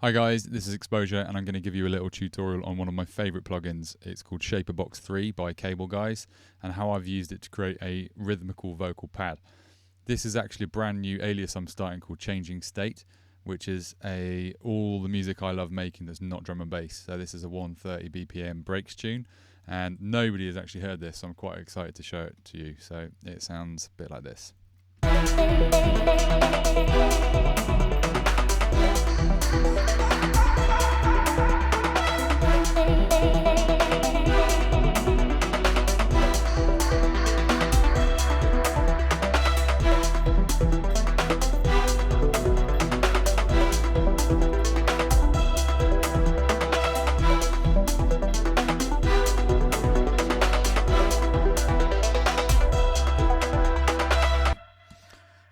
Hi guys, this is Exposure and I'm going to give you a little tutorial on one of my favourite plugins. It's called Shaperbox 3 by Cableguys and how I've used it to create a rhythmical vocal pad. This is actually a brand new alias I'm starting called Changing State, which is all the music I love making that's not drum and bass. So this is a 130 BPM breaks tune and nobody has actually heard this, so I'm quite excited to show it to you. So it sounds a bit like this.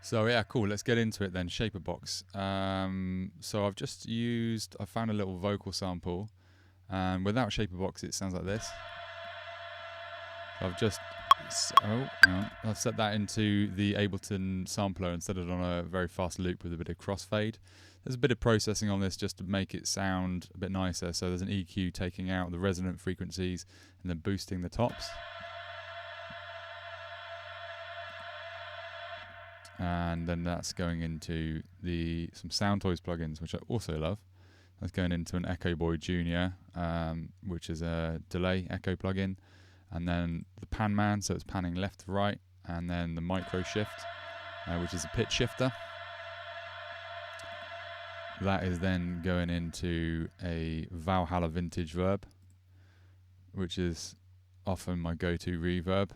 So yeah, cool. Let's get into it then. Shaperbox. So I found a little vocal sample, and without Shaperbox, it sounds like this. I've set that into the Ableton sampler and set it on a very fast loop with a bit of crossfade. There's a bit of processing on this just to make it sound a bit nicer. So there's an EQ taking out the resonant frequencies and then boosting the tops. And then that's going into some Soundtoys plugins, which I also love. That's going into an Echo Boy Junior, which is a delay echo plugin, and then the Pan Man, so it's panning left to right, and then the Micro Shift, which is a pitch shifter. That is then going into a Valhalla Vintage Verb, which is often my go-to reverb.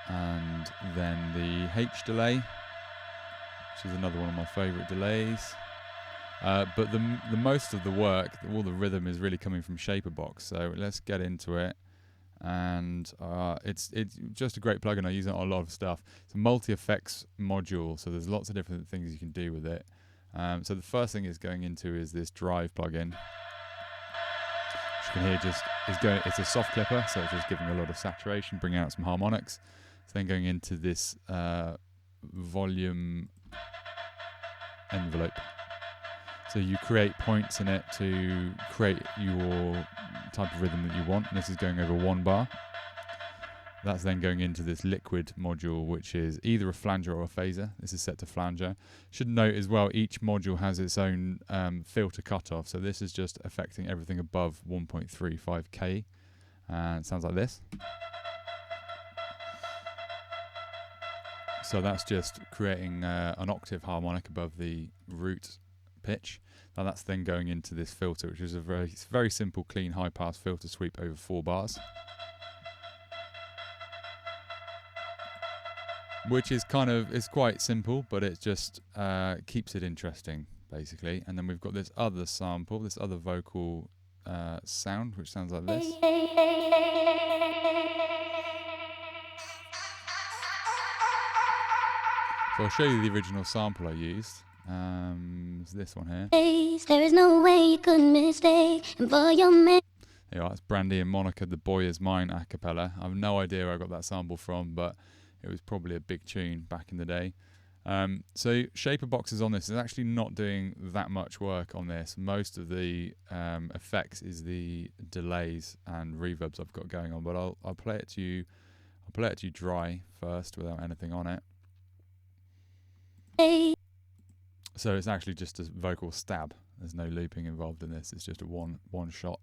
And then the H delay, which is another one of my favourite delays. But the most of the work, all the rhythm is really coming from Shaperbox. So let's get into it. And it's just a great plugin. I use it on a lot of stuff. It's a multi-effects module, so there's lots of different things you can do with it. So the first thing it's going into is this Drive plugin. Which you can hear it's a soft clipper, so it's just giving a lot of saturation, bringing out some harmonics. It's then going into this volume envelope. So you create points in it to create your type of rhythm that you want. And this is going over 1 bar. That's then going into this liquid module, which is either a flanger or a phaser. This is set to flanger. Should note as well, each module has its own filter cutoff. So this is just affecting everything above 1.35K. And it sounds like this. So that's just creating an octave harmonic above the root pitch. Now that's then going into this filter, which is a very simple, clean, high-pass filter sweep over 4 bars. Which is it's quite simple, but it just keeps it interesting, basically. And then we've got this other sample, this other vocal sound, which sounds like this. So I'll show you the original sample I used. It's this one here. There is no way you could mistake. And for your man. There you are, it's Brandy and Monica, The Boy Is Mine a cappella. I have no idea where I got that sample from, but it was probably a big tune back in the day. So Shaperbox is on this. It's actually not doing that much work on this. Most of the effects is the delays and reverbs I've got going on, but I'll play it to you. I'll play it to you dry first without anything on it. So it's actually just a vocal stab. There's no looping involved in this. It's just a one shot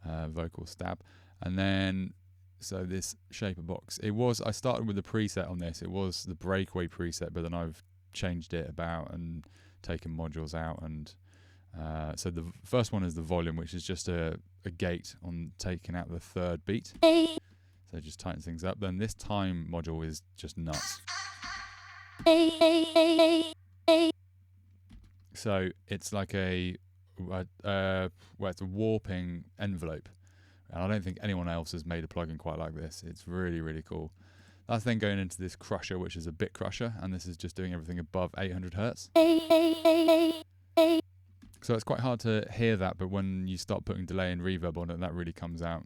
vocal stab. And then so this Shaperbox, I started with the preset on this. It was the breakaway preset, but then I've changed it about and taken modules out. And so the first one is the volume, which is just a gate on taking out the third beat. So it just tightens things up. Then this time module is just nuts. So it's like it's a warping envelope. And I don't think anyone else has made a plugin quite like this. It's really, really cool. That's then going into this crusher, which is a bit crusher, and this is just doing everything above 800 hertz. So it's quite hard to hear that, but when you start putting delay and reverb on it, that really comes out,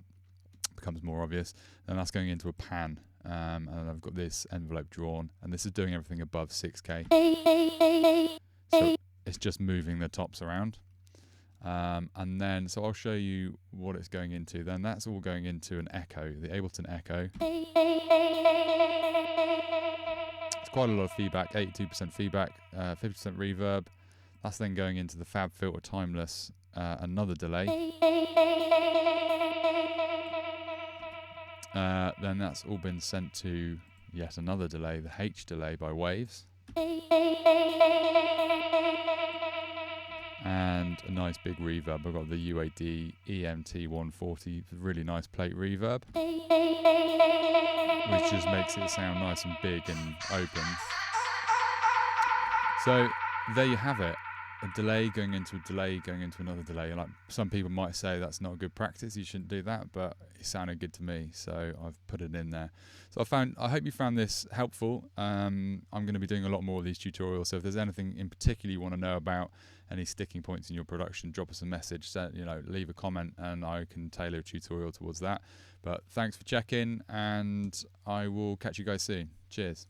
becomes more obvious. And that's going into a pan, and I've got this envelope drawn, and this is doing everything above 6K. So it's just moving the tops around. And then, so I'll show you what it's going into. Then that's all going into an echo, the Ableton Echo. It's quite a lot of feedback, 82% feedback, 50% reverb. That's then going into the Fab Filter Timeless, another delay. Then that's all been sent to yet another delay, the H delay by Waves. And a nice big reverb. I've got the UAD EMT 140, really nice plate reverb, which just makes it sound nice and big and open. So there you have it. A delay going into a delay going into another delay. Like, some people might say that's not good practice, you shouldn't do that, but it sounded good to me, so I've put it in there. So I hope you found this helpful. I'm going to be doing a lot more of these tutorials, so if there's anything in particular you want to know about, any sticking points in your production, drop us a message, leave a comment, and I can tailor a tutorial towards that. But thanks for checking, and I will catch you guys soon. Cheers.